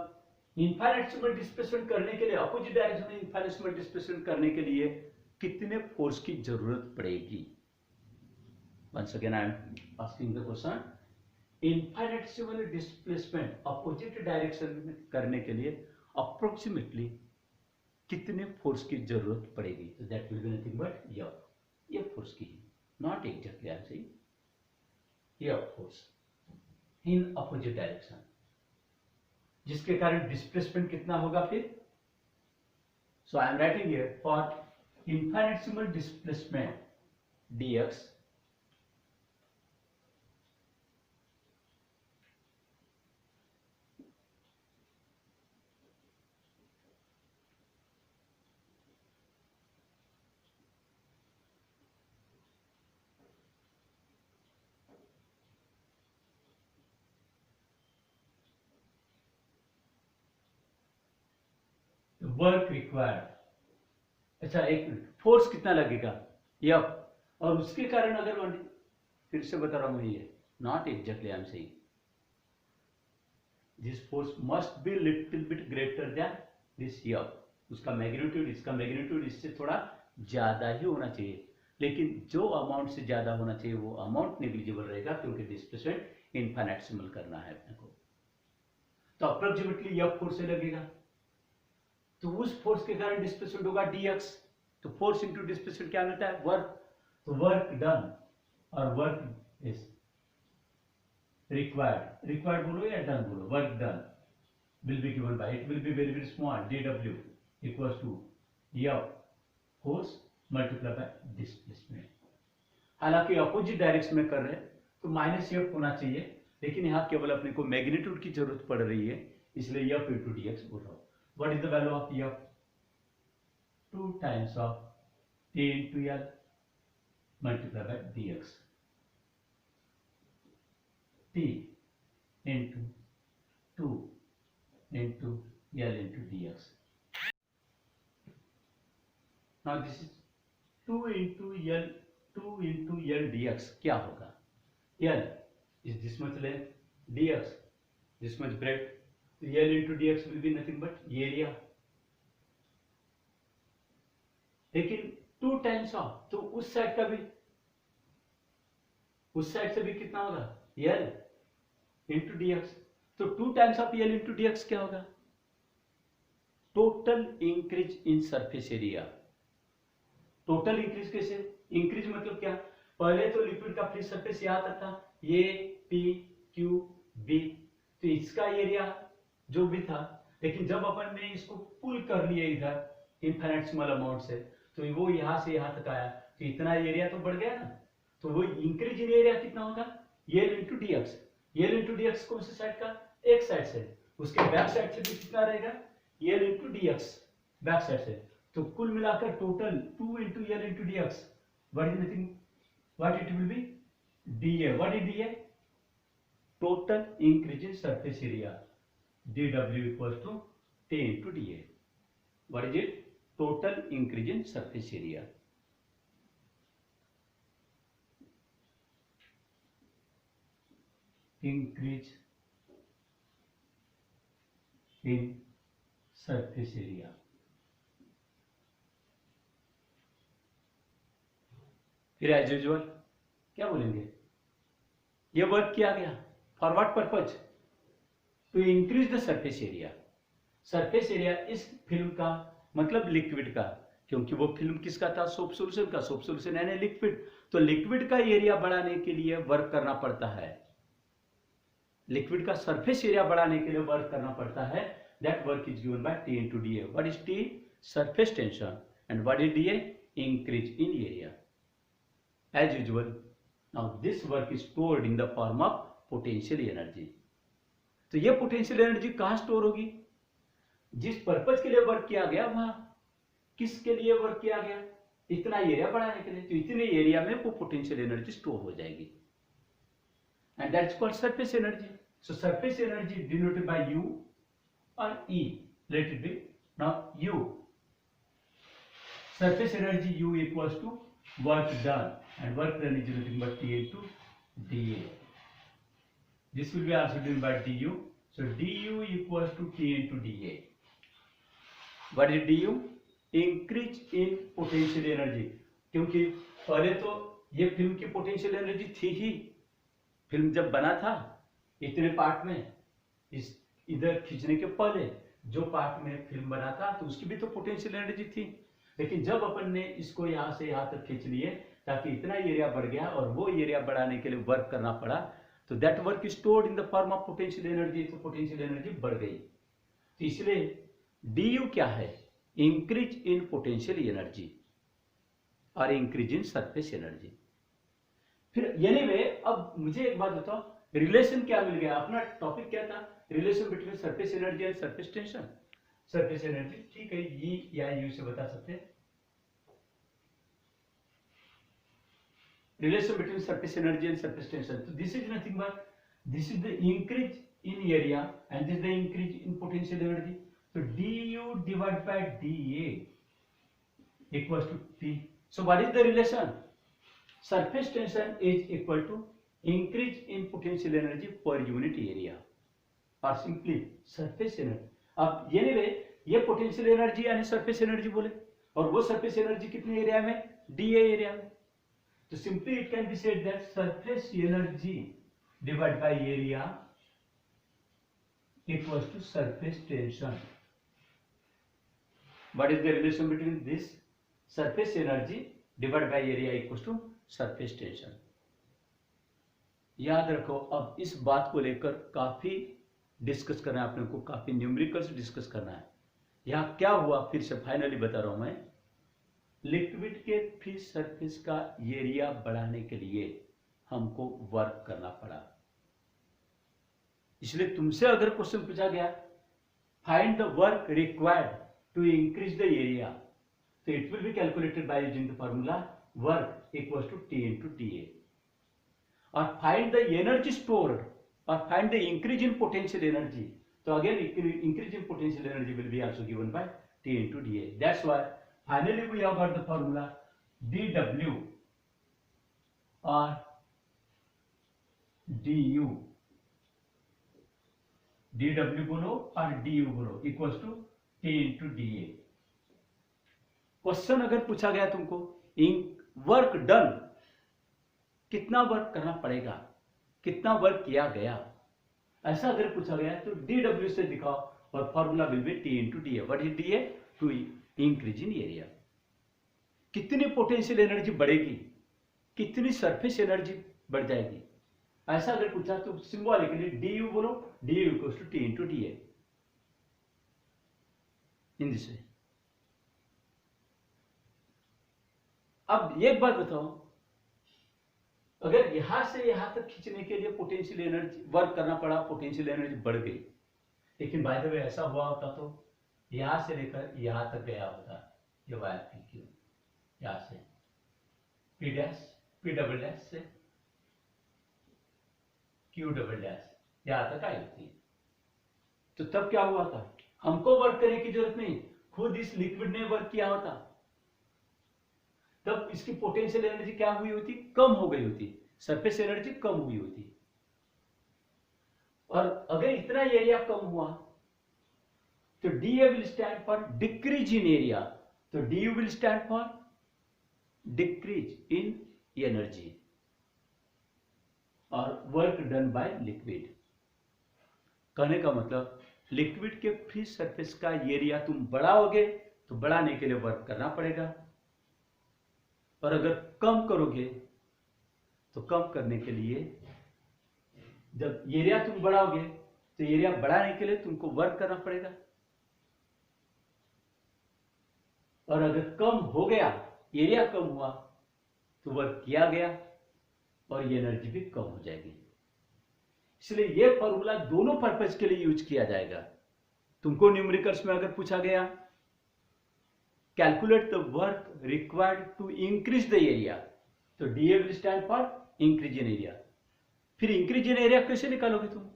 इनफाइनेटिसिमल displacement करने के लिए, opposite direction में इनफाइनेटिसिमल displacement करने के लिए कितने फोर्स की जरूरत पड़ेगी? Once again I am asking the question. Infinitesimal displacement opposite direction में करने के लिए अप्रोक्सीमेटली कितने फोर्स की जरूरत पड़ेगी? तो that will be nothing but F force की, not exactly I am saying F force in opposite direction, जिसके कारण डिस्प्लेसमेंट कितना होगा फिर? So I am writing here for infinitesimal displacement dx work required. अच्छा एक मिनट, फोर्स कितना लगेगा? F, और उसके कारण अगर फिर से बता रहा हूं मैं, ये not exactly I am saying this force must be little bit greater than this F। उसका मैग्नीट्यूड, इसका मैग्नीट्यूड इससे थोड़ा ज्यादा ही होना चाहिए, लेकिन जो अमाउंट से ज्यादा होना चाहिए वो अमाउंट नेग्लिजिबल रहेगा, क्योंकि डिस्प्लेसमेंट इनफाइनेटिसिमल करना है अपने को। तो अप्रोक्सीमेटली F फोर्स से लगेगा, तो उस फोर्स के कारण डिस्प्लेसमेंट होगा dx। तो फोर्स इंटू डिस्प्लेसमेंट क्या मिलता है? वर्क। तो वर्क डन और वर्क इज रिक्वायर्ड, रिक्वायर्ड बोलो या डन बोलो, work done will be given by, it will be very very small, dw equals to F force multiply by displacement. हालांकि opposite direction में कर रहे हैं तो माइनस F होना चाहिए, लेकिन यहाँ केवल अपने को मैग्नीट्यूड की जरूरत पड़ रही है, इसलिए F इंटू dx बोल रहा हूं। What is the value of F? 2 times of T into L multiplied by dx. T into 2 into L into dx. Now this is 2 into L dx. क्या होगा? L is this much length, dx this much breadth. L into dx will be nothing but area, लेकिन 2 times of, तो उस side का भी, उस side से भी कितना होगा? L into dx। तो 2 times of L into dx क्या होगा? Total increase in surface area. Total increase कैसे? इंक्रीज मतलब क्या? पहले तो लिक्विड का फ्री सरफेस यहां तक था, A P Q B, तो इसका एरिया जो भी था, लेकिन जब अपन ने इसको पुल कर लिया इधर इनफाइनेटिसिमल अमाउंट से, तो वो यहां से यहां तक आया, तो इतना एरिया तो बढ़ गया ना। तो वो इंक्रीज इन एरिया कितना होगा? L into dx। L into dx कौन से साइड का? एक साइड से, उसके बैक साइड से भी कितना रहेगा? L into D X back side से, तो कुल मिलाकर total 2 into L into D X, what is nothing, what it will be, D A, what is D A, total increase in surface area, D W equal to T into D A, what is it, total increase in surface area. Increase in surface area. फिर as usual क्या बोलेंगे, ये work किया गया for what purpose, to increase the surface area. Surface area इस film का मतलब liquid का, क्योंकि वो फिल्म किसका था, सोप सोल्यूशन का, सोप सोल्यूशन यानी लिक्विड, तो लिक्विड का एरिया बढ़ाने के लिए वर्क करना पड़ता है, लिक्विड का सरफेस एरिया बढ़ाने के लिए वर्क करना पड़ता है. That work is given by T into D A. What is T, surface tension, and what is D A, increase in area. As usual now this work is stored in the form of potential energy. तो ये potential energy कहां store होगी, जिस purpose के लिए work किया गया वहां, किसके लिए वर्क किया गया, इतना एरिया बढ़ाने के लिए, तो इतने एरिया में वो पोटेंशियल एनर्जी स्टोर हो जाएगी, and that's called surface energy. So surface energy denoted by U or E, let it be. Now U, surface energy U equals to work done, and work done is nothing but T into dA. This will be also done by du. So du equals to T into dA. What is du, increase in potential energy. क्योंकि पहले तो ये film की potential energy थी ही, film जब बना था इतने पार्ट में, इस इधर खींचने के पहले जो पार्ट में फिल्म बना था तो उसकी भी तो पोटेंशियल एनर्जी थी, लेकिन जब अपन ने इसको यहाँ से यहाँ तक खींच लिए ताकि इतना एरिया बढ़ गया और वो एरिया बढ़ाने के लिए वर्क करना पड़ा, तो that work is stored in the form of potential energy, तो पोटेंशियल एनर्जी बढ़ गई. तो इसलिए डी यू क्या है, इंक्रीज इन पोटेंशियल एनर्जी और इंक्रीज इन सरफेस एनर्जी. फिर एनीवे अब मुझे एक बात बताओ, रिलेशन क्या मिल गया, अपना टॉपिक क्या था, relation between surface energy and surface tension. Surface energy ठीक है, ई या यू से बता सकते हैं, relation between surface energy and surface tension. तो this is nothing but this is the increase in area and this the increase in potential energy. तो D U divide by D A equals to T. So what is the relation, surface tension is equal to increase in potential energy per unit area or simply surface energy. अब ये potential energy यानी surface energy बोले, और वो surface energy कितने area में, D A area में. तो simply it can be said that surface energy divide by area equals to surface tension. What is the relation between this, surface energy divide by area equals to surface tension. याद रखो, अब इस बात को लेकर काफी डिस्कस करना है अपने को, काफी न्यूमेरिकल्स डिस्कस करना है. यहां क्या हुआ फिर से फाइनली बता रहा हूं मैं, लिक्विड के फ्री सरफेस का एरिया बढ़ाने के लिए हमको वर्क करना पड़ा. इसलिए तुमसे अगर क्वेश्चन पूछा गया find the work required to increase the area, तो it will be calculated by using the formula work equals to T into dA, or find the energy stored or find the increase in potential energy. So again increase in potential energy will be also given by T into dA. That's why finally we have got the formula dW or du, dW बोलो और du बोलो equals to T into dA. Question अगर पूछा गया तुमको work done, कितना work करना पड़ेगा, कितना वर्क किया गया, ऐसा अगर पूछा गया तो dW से दिखाओ और formula will be T into dA. What is dA, to increase in area. कितनी पोटेंशियल एनर्जी बढ़ेगी, कितनी सरफेस एनर्जी बढ़ जाएगी, ऐसा अगर पूछा तो सिंबॉलिकली du बोलो, du equals to T into dA in this way. अब एक बात बताओ, अगर यहां से यहां तक खींचने के लिए पोटेंशियल एनर्जी वर्क करना पड़ा, पोटेंशियल एनर्जी बढ़ गई, लेकिन बाय द वे ऐसा हुआ होता तो यहां से लेकर यहां तक गया होता, ये वायर पी क्यू, यहां से P dash, P double dash से क्यू डबल डैश यहां तक आई होती है। तो तब क्या हुआ था, हमको वर्क करने की जरूरत नहीं, खुद इस लिक्विड ने वर्क किया होता, तब इसकी पोटेंशियल एनर्जी क्या हुई होती, कम हो गई होती, सरफेस एनर्जी कम हुई होती। और अगर इतना एरिया कम हुआ तो D A will stand for decrease in area, तो D will stand for decrease in energy और वर्क डन बाय लिक्विड। कहने का मतलब लिक्विड के फ्री सरफेस का एरिया तुम बढ़ाओगे तो बढ़ाने के लिए वर्क करना पड़ेगा, और अगर कम करोगे तो कम करने के लिए, जब एरिया तुम बढ़ाओगे तो एरिया बढ़ाने के लिए तुमको वर्क करना पड़ेगा, और अगर कम हो गया, एरिया कम हुआ तो वर्क किया गया और एनर्जी भी कम हो जाएगी। इसलिए यह फॉर्मूला दोनों पर्पज के लिए यूज किया जाएगा। तुमको न्यूमेरिकल्स में अगर पूछा गया calculate the work required to increase the area, तो D A will stand for increase in area. फिर इंक्रीज इन एरिया कैसे निकालोगे तुम,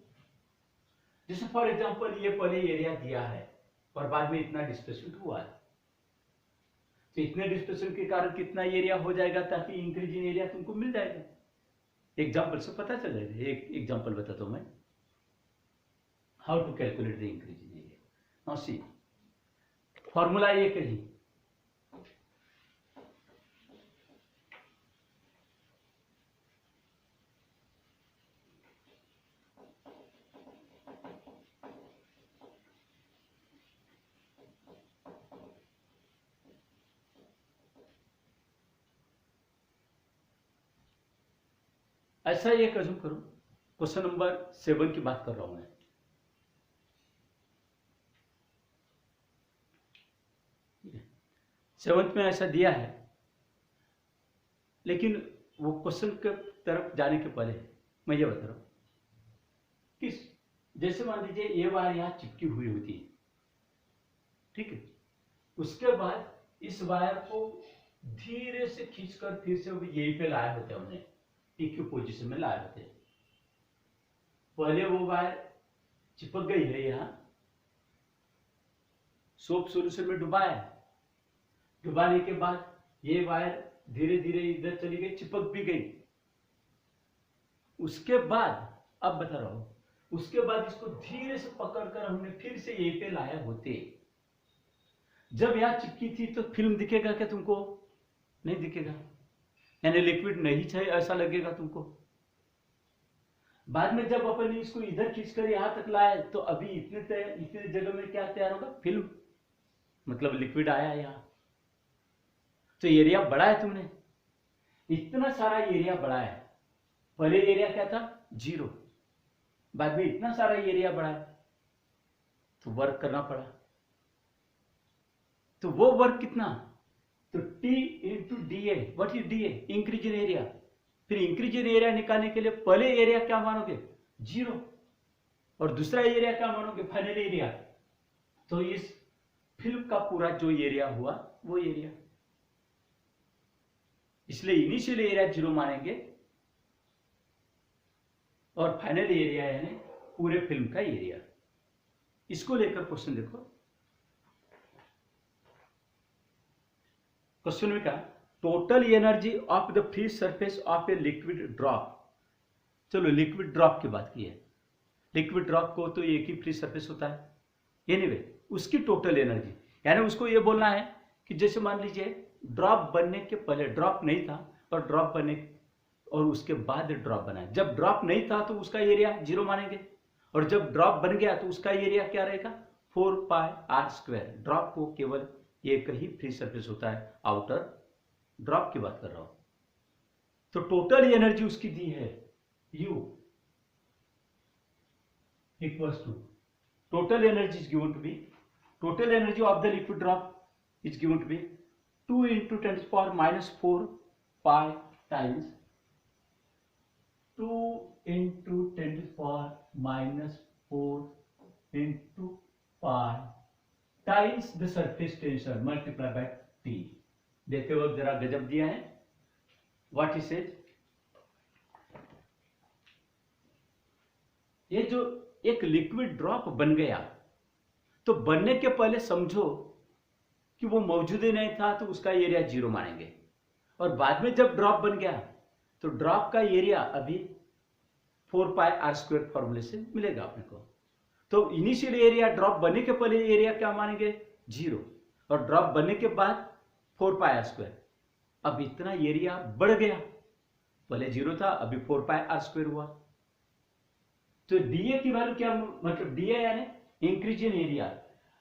जैसे फॉर एग्जांपल ये पहले एरिया दिया है और बाद में इतना डिस्प्लेसमेंट हुआ है, तो इतने डिस्प्लेसमेंट के कारण कितना एरिया हो जाएगा ताकि इंक्रीज इन एरिया तुमको मिल जाएगा। एग्जांपल से पता चल जाएगा। एक एग्जांपल बताता हूं मैं, how to calculate the increase in area. Now see, formula एक ही, ऐसा एक अज्यूम करो, क्वेश्चन नंबर 7 की बात कर रहा हूं मैं। सेवंथ में ऐसा दिया है, लेकिन वो क्वेश्चन के तरफ जाने के पहले मैं ये बता रहा हूं कि जैसे मान लीजिए ये वायर यहां चिपकी हुई होती है, ठीक है, उसके बाद इस वायर को धीरे से खींचकर फिर से यहीं पे लाए होते हैं, हमने पीक्यू पोजीशन में लाए होते हैं। पहले वो वायर चिपक गई है, यहां सोप सॉल्यूशन में डुबाया, डुबाने के बाद ये वायर धीरे धीरे इधर चली गई, चिपक भी गई। उसके बाद अब बता रहा हूं, उसके बाद इसको धीरे से पकड़कर हमने फिर से यहीं पे लाया होते। जब यहां चिपकी थी तो फिल्म दिखेगा क्या तुमको, नहीं दिखेगा, यानी लिक्विड नहीं चाहिए ऐसा लगेगा तुमको। बाद में जब अपन इसको इधर खींचकर यहां तक लाए तो अभी इतने जगह में क्या तैयार होगा, फिल्म, मतलब लिक्विड आया यहां, तो एरिया बढ़ा है तुमने, इतना सारा एरिया बढ़ा है। पहले एरिया क्या था, 0, बाद में इतना सारा एरिया बढ़ा है तो वर्क करना पड़ा। तो वो वर्क कितना, तो T into DA, what is DA, increase in area. फिर इंक्रीज इन एरिया निकालने के लिए पहले एरिया क्या मानोगे, 0, और दूसरा एरिया क्या मानोगे, फाइनल एरिया। तो इस फिल्म का पूरा जो एरिया हुआ वो एरिया, इसलिए इनिशियल एरिया 0 मानेंगे और फाइनल एरिया यानी पूरे फिल्म का एरिया। इसको लेकर क्वेश्चन देखो, क्वेश्चन में क्या, total energy of the free surface of a liquid drop. चलो लिक्विड ड्रॉप की बात की है, लिक्विड ड्रॉप को तो एक ही फ्री सरफेस होता है, एनीवे उसकी टोटल एनर्जी, यानी उसको ये बोलना है कि जैसे मान लीजिए ड्रॉप बनने के पहले ड्रॉप नहीं था और ड्रॉप बनने और उसके बाद ड्रॉप बना है। जब ड्रॉप नहीं था तो उसका एरिया 0 मानेंगे, और जब ड्रॉप बन गया तो उसका एरिया क्या रहेगा, 4πr²। ड्रॉप को केवल एक ही फ्री सरफेस होता है, आउटर ड्रॉप की बात कर रहा हूं। तो टोटल एनर्जी उसकी दी है U equals to, total energy is given to be, total energy of the liquid drop is given to be 2 into 10⁻⁴ pi times 2 into 10⁻⁴ into pi times the surface tension multiply by T. देखते वक्त जरा गजब दिया है। What is it? ये जो एक liquid drop बन गया, तो बनने के पहले समझो कि वो मौजूद ही नहीं था, तो उसका एरिया 0 मानेंगे। और बाद में जब ड्रॉप बन गया तो ड्रॉप का एरिया अभी 4πr² फॉर्मूले से मिलेगा अपने को। तो इनिशियल एरिया ड्रॉप बनने के पहले एरिया क्या मानेंगे? 0, और ड्रॉप बनने के बाद 4πr²। अब इतना एरिया बढ़ गया, पहले 0 था अभी 4πr² हुआ। तो डीए की वैल्यू क्या, मतलब डीए यानी इंक्रीज इन एरिया।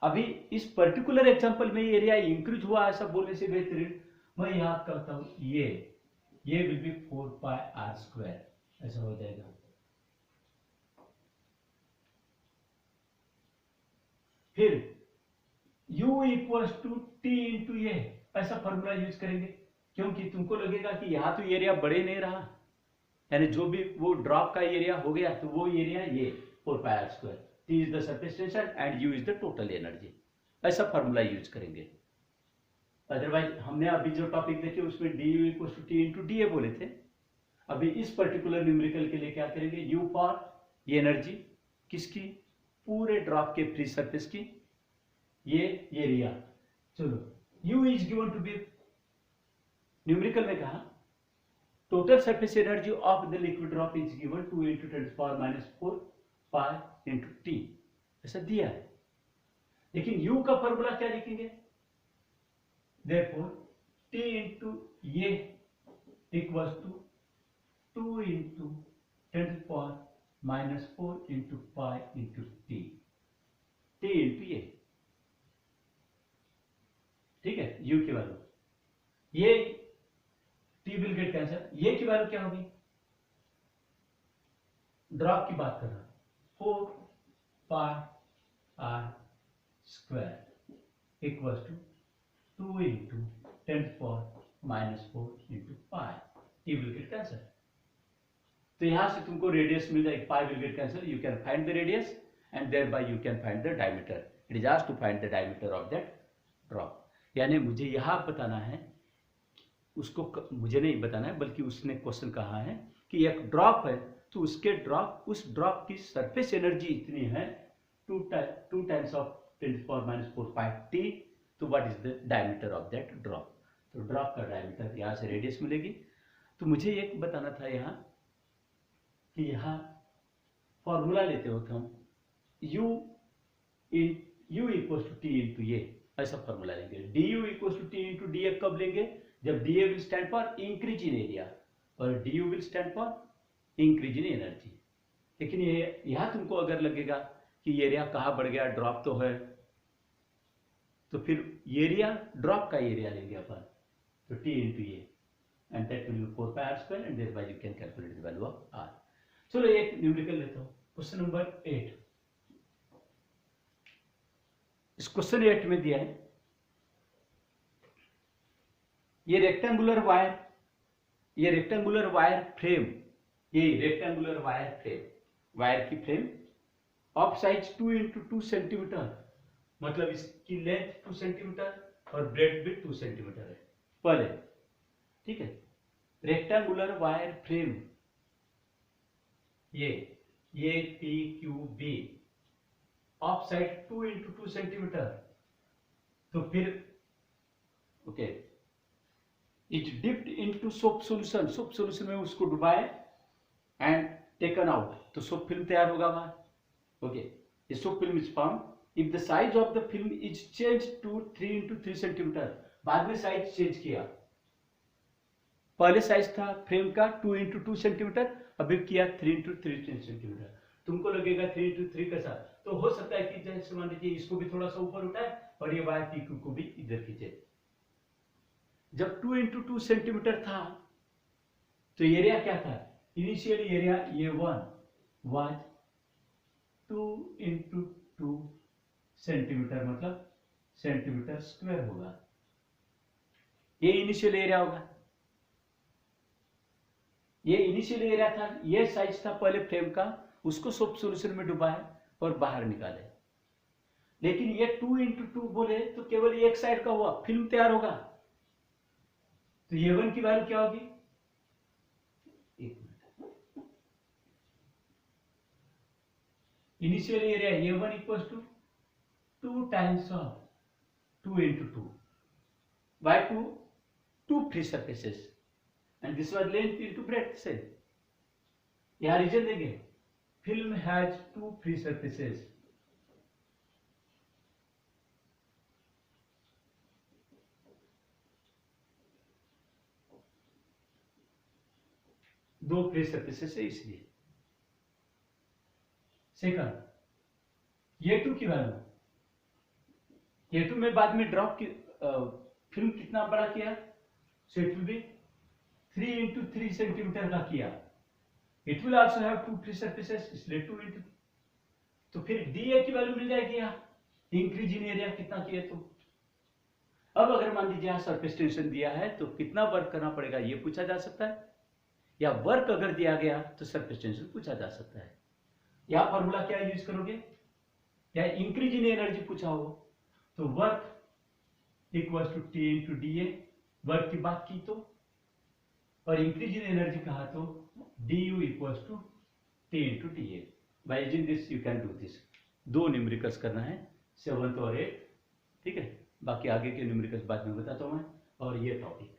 अभी इस पर्टिकुलर एग्जांपल में एरिया इंक्रीज हुआ, ऐसा बोलने से बेहतरीन मैं याद करता हूं, ये विल बी 4πr², ऐसा हो जाएगा। फिर u equals to T into A, ऐसा फॉर्मूला यूज करेंगे, क्योंकि तुमको लगेगा कि यहां तो एरिया बढ़ ही नहीं रहा, यानी जो भी वो ड्रॉप का एरिया हो गया तो वो एरिया ये 4πr²। T is the surface tension and U is the total energy, ऐसा फॉर्मूला यूज करेंगे। अदरवाइज हमने अभी जो टॉपिक देखे उसमें du equals to T into D बोले थे। अभी इस पर्टिकुलर न्यूमेरिकल के लिए क्या करेंगे? U फॉर एनर्जी किसकी? पूरे ड्रॉप के फ्री सरफेस की, ये एरिया। चलो, U is given to be, numerical में कहा total surface energy of the liquid drop is given 2 × 10⁻⁴ pi into T, ऐसा दिया है। लेकिन U का फॉर्मूला क्या लिखेंगे? Therefore T इंटू ये equals to 2 × 10⁻⁴ into pi into T, T into ये, ठीक है। U की वैल्यू, ये T विल गेट कैंसर, ये की वैल्यू क्या होगी? ड्रॉप की बात कर रहा हूं, 4πr² equals to 2 × 10⁻⁴ into pi, T will get cancel. तो यहां से तुमको रेडियस मिल जाएगी, pi will get cancel, you can find the radius and thereby you can find the diameter. It is asked to find the diameter of that drop. यानी मुझे यहां बताना है, उसको मुझे नहीं बताना है, बल्कि उसने क्वेश्चन कहा है कि एक ड्रॉप है तो उसके ड्रॉप, उस ड्रॉप की सरफेस एनर्जी इतनी है 2 टाइम्स ऑफ 10⁻⁴ पाई टी, तो what is the diameter of that drop? तो ड्रॉप का डायमीटर यहां से रेडियस मिलेगी। तो मुझे एक बताना था यहाँ कि यहाँ फॉर्मूला लेते हो हम U equals to T into ये, ऐसा फॉर्मूला लेंगे। du equals to T into D A कब लेंगे? जब dA will stand for increase in area और du will stand for increase in energy. लेकिन ये यहां तुमको अगर लगेगा कि एरिया कहाँ बढ़ गया, ड्रॉप तो है, तो फिर एरिया, ड्रॉप का एरिया लेंगे अपन, तो T इंटू ये, and that will be 4πr² and thereby you can calculate the value of R। चलो एक न्यूमेरिकल लेता हूं, क्वेश्चन नंबर 8। इस क्वेश्चन 8 में दिया है ये रेक्टेंगुलर वायर फ्रेम, ये रेक्टेंगुलर वायर फ्रेम, वायर की फ्रेम ऑफ साइज 2 × 2 सेंटीमीटर, मतलब इसकी लेंथ 2 सेंटीमीटर और ब्रेड भी 2 सेंटीमीटर है पहले, ठीक है। रेक्टेंगुलर वायर फ्रेम, ये PQB ऑफ साइड 2 × 2 सेंटीमीटर, तो फिर okay, it dipped into soap solution, soap solution में उसको डुबाए एंड टेकन आउट, तो सोप फिल्म तैयार होगा वहां, ओके। ये soap film is form if the size of the film is change to 3 × 3 centimetre. बाद में साइज चेंज किया, पहले साइज था फ्रेम का 2 × 2 सेंटीमीटर, अभी किया 3 × 3 सेंटीमीटर। तुमको लगेगा 3 × 3 कैसा, तो हो सकता है कि जैसे मान लीजिए इसको भी थोड़ा सा ऊपर उठाए और ये वायर PQ को भी इधर खींचे। जब 2 × 2 सेंटीमीटर था तो एरिया क्या था? Initial area A1 was 2 × 2 centimetre, मतलब सेंटीमीटर स्क्वायर होगा, ये इनिशियल एरिया होगा। ये इनिशियल एरिया था, ये साइज था पहले फ्रेम का, उसको सोप सॉल्यूशन में डुबाए और बाहर निकाले। लेकिन ये 2 × 2 बोले तो केवल एक साइड का हुआ, फिल्म तैयार होगा। तो A1 की वैल्यू क्या होगी? एक minute, initial area A1 equals to 2 times of 2 × 2 by 2 free surfaces and this was length into breadth से। यहाँ रीजन देंगे, फिल्म हैज 2 free surfaces, दो फ्री सरफेसेस है इसलिए। सेकंड A2 की वैल्यू, A2 में बाद में ड्रॉप की फिल्म कितना बड़ा किया, so it will B 3 × 3 centimetre का किया। It will also have 2 free surfaces, इसलिए 2 × तो फिर DA की वैल्यू मिल जाएगी यहाँ, इंक्रीज इन एरिया कितना किए तो। अब अगर मान लीजिए यहाँ सरफेस टेंशन दिया है तो कितना वर्क करना पड़ेगा ये पूछा जा सकता है, या वर्क अगर दिया गया तो सरफेस टेंशन पूछा जा सकता है। यहाँ फॉर्मूला क्या यूज करोगे, या इंक्रीज इन एनर्जी पूछा हो तो work equals to T × DA, work की बात की तो, और इंक्रीज इन एनर्जी कहा तो DU equals to T × TA। By using this you can do this. दो न्यूमेरिकल्स करना है, 7th और 8th, ठीक है। बाकी आगे के न्यूमेरिकल्स बाद में बताता हूं मैं, और ये टॉपिक